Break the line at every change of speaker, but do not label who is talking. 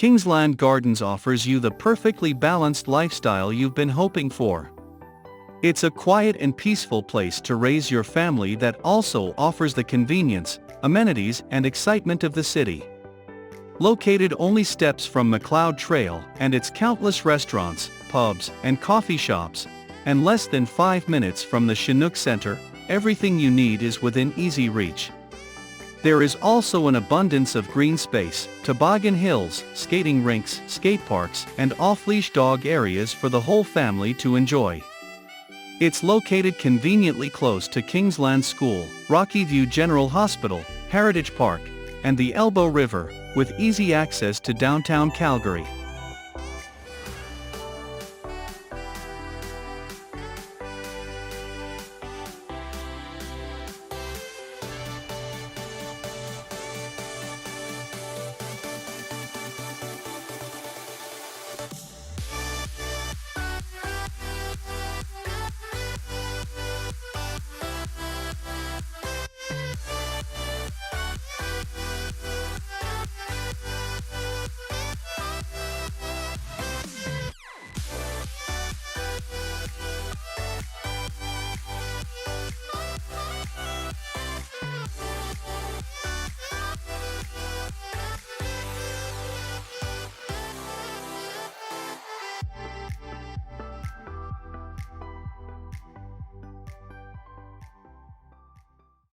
Kingsland Gardens offers you the perfectly balanced lifestyle you've been hoping for. It's a quiet and peaceful place to raise your family that also offers the convenience, amenities and excitement of the city. Located only steps from Macleod Trail and its countless restaurants, pubs and coffee shops, and less than 5 minutes from the Chinook Centre, everything you need is within easy reach. There is also an abundance of green space, toboggan hills, skating rinks, skate parks, and off-leash dog areas for the whole family to enjoy. It's located conveniently close to Kingsland School, Rocky View General Hospital, Heritage Park, and the Elbow River, with easy access to downtown Calgary.